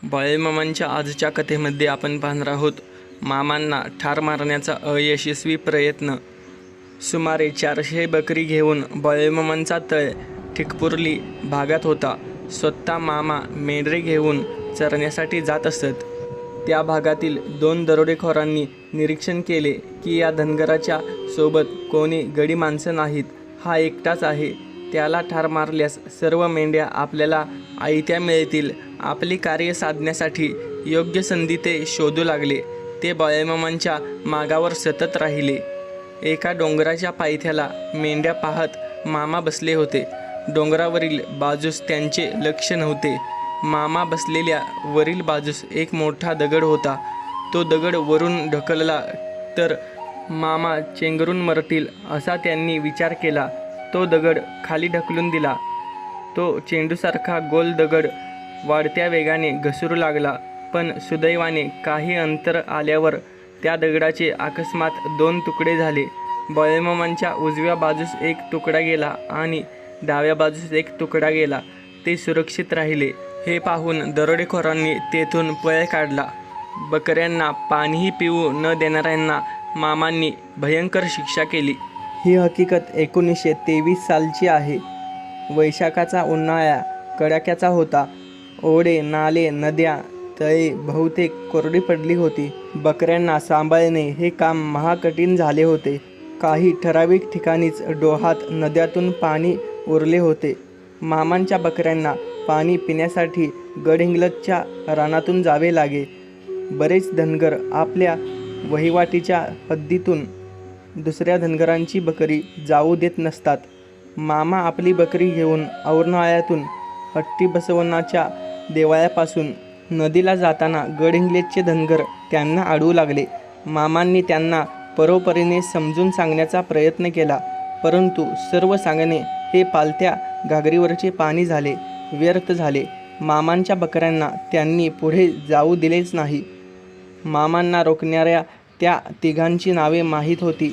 बाळूमामांच्या आजच्या कथेमध्ये आपण पाहणार आहोत मामांना ठार मारण्याचा अयशस्वी प्रयत्न. सुमारे 400 बकरी घेऊन बाळूमामांचा तळ ठिकपुर्ली भागात होता. स्वतः मामा मेंढरे घेऊन चरण्यासाठी जात असत. त्या भागातील 2 दरोडेखोरांनी निरीक्षण केले की या धनगराच्या सोबत कोणी गडी माणसं नाहीत, हा एकटाच आहे. त्याला ठार मारल्यास सर्व मेंढ्या आपल्याला आयत्या मिळतील. आपली कार्य साधण्यासाठी योग्य संधी ते शोधू लागले. ते बाळूमामांच्या मागावर सतत राहिले. एका डोंगराच्या पायथ्याला मेंढ्या पाहत मामा बसले होते. डोंगरावरील बाजूस त्यांचे लक्ष नव्हते. मामा बसलेल्या वरील बाजूस एक मोठा दगड होता. तो दगड वरून ढकलला तर मामा चेंगरून मरतील असा त्यांनी विचार केला. तो दगड खाली ढकलून दिला. तो चेंडूसारखा गोल दगड वाढत्या वेगाने घसरू लागला, पण सुदैवाने काही अंतर आल्यावर त्या दगडाचे अकस्मात 2 तुकडे झाले. बाळूमामांच्या उजव्या बाजूस एक तुकडा गेला आणि डाव्या बाजूस एक तुकडा गेला. ते सुरक्षित राहिले. हे पाहून दरोडेखोरांनी तेथून पळ काढला. बकऱ्यांना पाणीही पिऊ न देणाऱ्यांना मामांनी भयंकर शिक्षा केली. ही हकीकत 1923 सालची आहे. वैशाखाचा उन्हाळा कडाक्याचा होता. ओढे, नाले, नद्या, तळे बहुतेक कोरडी पडली होती. बकऱ्यांना सांभाळणे हे काम महाकठीण झाले होते. काही ठराविक ठिकाणीच डोहात नद्यातून पाणी उरले होते. मामांच्या बकऱ्यांना पाणी पिण्यासाठी गडहिंग्लजच्या रानातून जावे लागे. बरेच धनगर आपल्या वहिवाटीच्या हद्दीतून दुसऱ्या धनगरांची बकरी जाऊ देत नसतात. मामा आपली बकरी घेऊन औरनाळ्यातून हट्टी बसवनाच्या देवळापासून नदीला जाताना गडहिंग्लजचे धनगर त्यांना अडवू लागले. मामांनी त्यांना परोपरीने समजून सांगण्याचा प्रयत्न केला, परंतु सर्व सांगणे हे पालत्या घागरीवरचे पाणी झाले, व्यर्थ झाले. मामांच्या बकऱ्यांना त्यांनी पुढे जाऊ दिलेच नाही. मामांना रोखणाऱ्या त्या तिघांची नावे माहीत होती: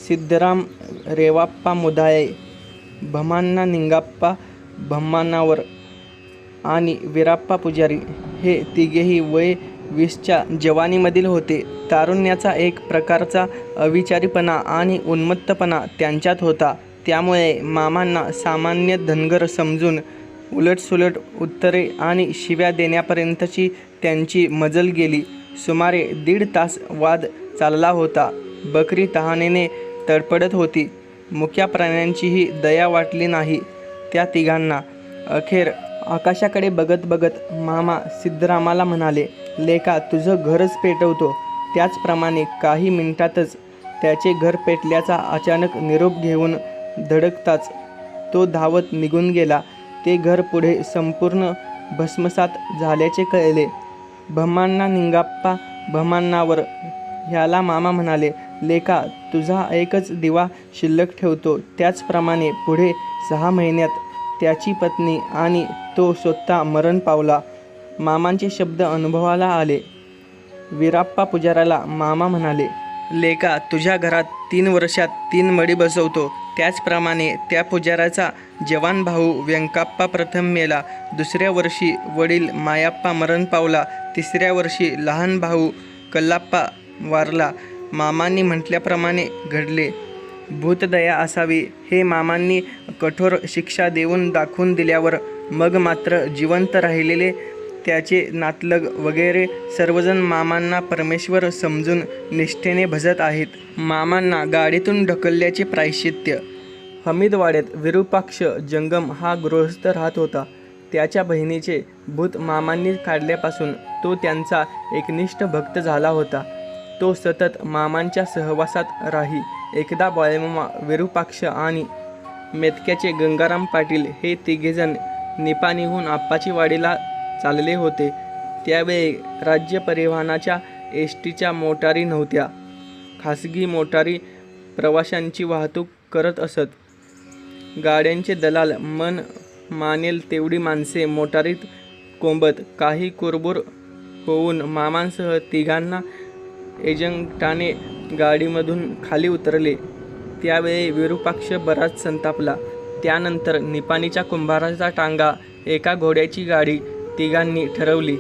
सिद्धराम रेवाप्पा मुधाळे, भमान्ना निंगाप्पा भम्मानावर आणि वीराप्पा पुजारी. हे तिघेही वय 20च्या जवानीमधील होते. तारुण्याचा एक प्रकारचा अविचारीपणा आणि उन्मत्तपणा त्यांच्यात होता. त्यामुळे मामांना सामान्य धनगर समजून उलटसुलट उत्तरे आणि शिव्या देण्यापर्यंतची त्यांची मजल गेली. सुमारे 1.5 तास वाद चालला होता. बकरी तहानेने तडफडत होती. मुक्या प्राण्यांचीही दया वाटली नाही त्या तिघांना. अखेर आकाशाकडे बघत बघत मामा सिद्धरामाला म्हणाले, लेका, तुझं घरच पेटवतो. त्याचप्रमाणे काही मिनिटातच त्याचे घर पेटल्याचा अचानक निरोप घेऊन धडकताच तो धावत निघून गेला. ते घर पुढे संपूर्ण भस्मसात झाल्याचे कळले. भमान्ना निंगाप्पा भमानावर ह्याला मामा म्हणाले, लेका, तुझा एकच दिवा शिल्लक ठेवतो. त्याचप्रमाणे पुढे 6 महिन्यात त्याची पत्नी आणि तो स्वतः मरण पावला. मामांचे शब्द अनुभवाला आले. वीराप्पा पुजाराला मामा म्हणाले, लेका, तुझ्या घरात 3 वर्षात 3 मडी बसवतो. त्याचप्रमाणे त्या पुजाराचा जवान भाऊ व्यंकाप्पा प्रथम मेला. 2ऱ्या वर्षी वडील मायाप्पा मरण पावला. 3ऱ्या वर्षी लहान भाऊ कल्लाप्पा वारला. मामांनी म्हटल्याप्रमाणे घडले. भूतदया असावी. हे मामांनी कठोर शिक्षा देऊन दाखवून दिल्यावर मग मात्र जिवंत राहिलेले त्याचे नातलग वगैरे सर्वजण मामांना परमेश्वर समजून निष्ठेने भजत आहेत. मामांना गाडीतून ढकलल्याचे प्रायश्चित्य. हमीदवाड्यात विरूपाक्ष जंगम हा गृहस्थ राहत होता. त्याच्या बहिणीचे भूत मामांनी काढल्यापासून तो त्यांचा एकनिष्ठ भक्त झाला होता. तो सतत मामांच्या सहवासात राही. एकदा बाळूमामा, विरूपाक्ष आणि मेतक्याचे गंगाराम पाटील हे तिघेजण निपाणीहून आप्पाची वाडीला चालले होते. त्यावेळी राज्य परिवहनाच्या एसटीच्या मोटारी नव्हत्या. खासगी मोटारी प्रवाशांची वाहतूक करत असत. गाड्यांचे दलाल मन मानेल तेवढी माणसे मोटारीत कोंबत काही कुरबुर होऊन मामांसह तिघांना एजंटाने गाडीमधून खाली उतरले. त्यावेळी विरूपाक्ष बराच संतापला. त्यानंतर निपाणीच्या कुंभाराचा टांगा एका घोड्याची गाडी तिघांनी ठरवली.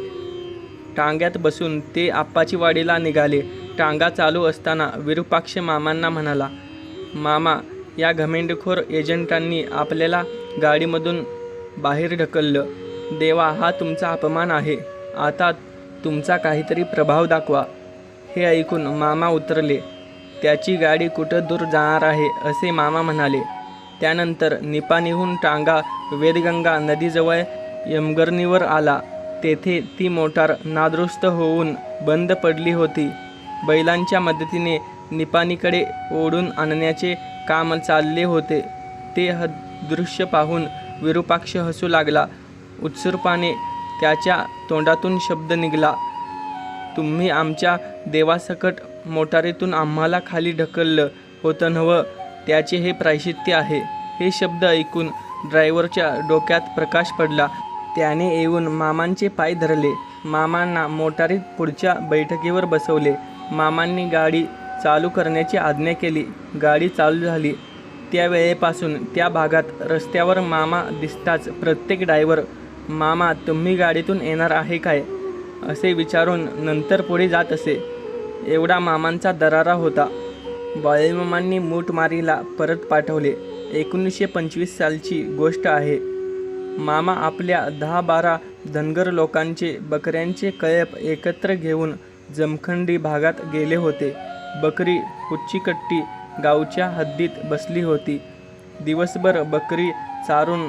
टांग्यात बसून ते आप्पाची वाडीला निघाले. टांगा चालू असताना विरूपाक्ष मामांना म्हणाला, मामा, या घमेंडखोर एजंटांनी आपल्याला गाडीमधून बाहेर ढकललं. देवा, हा तुमचा अपमान आहे. आता तुमचा काहीतरी प्रभाव दाखवा. हे ऐकून मामा उतरले. त्याची गाडी कुठं दूर जाणार आहे असे मामा म्हणाले. त्यानंतर निपाणीहून टांगा वेदगंगा नदीजवळ यमगर्णीवर आला. तेथे ती मोटार नादुरुस्त होऊन बंद पडली होती. बैलांच्या मदतीने निपाणीकडे ओढून आणण्याचे काम चालले होते. ते दृश्य पाहून विरूपाक्ष हसू लागला. उत्सुकपणे त्याच्या तोंडातून शब्द निघाला, तुम्ही आमच्या देवासकट मोटारीतून आम्हाला खाली ढकललं होतं नव्हं, त्याचे हे प्रायश्चित्य आहे. हे शब्द ऐकून ड्रायव्हरच्या डोक्यात प्रकाश पडला. त्याने येऊन मामांचे पाय धरले. मामांना मोटारीत पुढच्या बैठकीवर बसवले. मामांनी गाडी चालू करण्याची आज्ञा केली. गाडी चालू झाली. त्या वेळेपासून त्या भागात रस्त्यावर मामा दिसताच प्रत्येक ड्रायव्हर, मामा तुम्ही गाडीतून येणार आहे काय, असे विचारून नंतर पुढे जात असे. एवढा मामांचा दरारा होता. बाळूमामांनी मूठमारीला परत पाठवले. 1925 सालची गोष्ट आहे. मामा आपल्या 10-12 धनगर लोकांचे बकऱ्यांचे कळप एकत्र घेऊन जमखंडी भागात गेले होते. बकरी हुच्चीकट्टी गावच्या हद्दीत बसली होती. दिवसभर बकरी चारून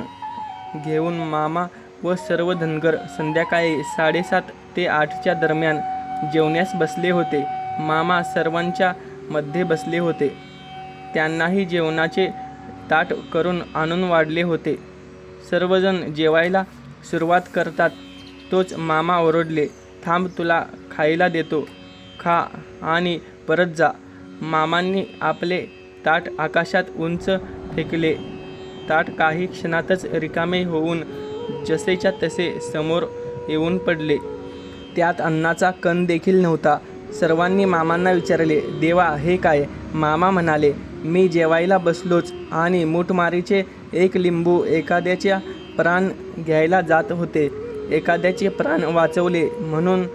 घेऊन मामा व सर्व धनगर संध्याकाळी 7:30 ते 8च्या दरम्यान जेवण्यास बसले होते. मामा सर्वांच्या मध्ये बसले होते. त्यांनाही जेवणाचे ताट करून आणून वाढले होते. सर्वजण जेवायला सुरुवात करतात तोच मामा ओरडले, थांब, तुला खायला देतो, खा आणि परत जा. मामांनी आपले ताट आकाशात उंच फेकले. ताट काही क्षणातच रिकामे होऊन जसेच्या तसे समोर येऊन पडले. त्यात अन्नाचा कण देखील नव्हता. सर्वांनी मामांना विचारले, देवा, हे काय? मामा म्हणाले, मी जेवायला बसलोच आणि मूठमारीचे एक लिंबू एखाद्याच्या प्राण घ्यायला जात होते. एखाद्याचे प्राण वाचवले म्हणून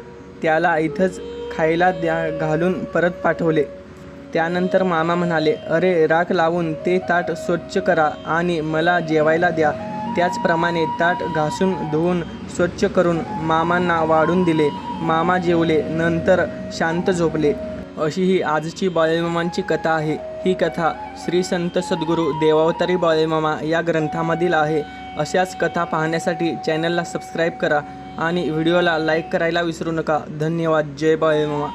त्याला इथंच खायला घालून परत पाठवले. त्यानंतर मामा म्हणाले, अरे, राख लावून ते ताट स्वच्छ करा आणि मला जेवायला द्या. त्याचप्रमाणे ताट घासून धुवून स्वच्छ करून मामांना वाढून दिले. मामा जेवले, नंतर शांत झोपले. अशी ही आजची बाळूमामांची कथा आहे. ही कथा श्री संत सद्गुरू देवावतारी बाळूमामा या ग्रंथामधील आहे. अशाच कथा पाहण्यासाठी चॅनलला सबस्क्राईब करा आणि व्हिडिओला लाईक करायला विसरू नका. धन्यवाद. जय बाळूमामा.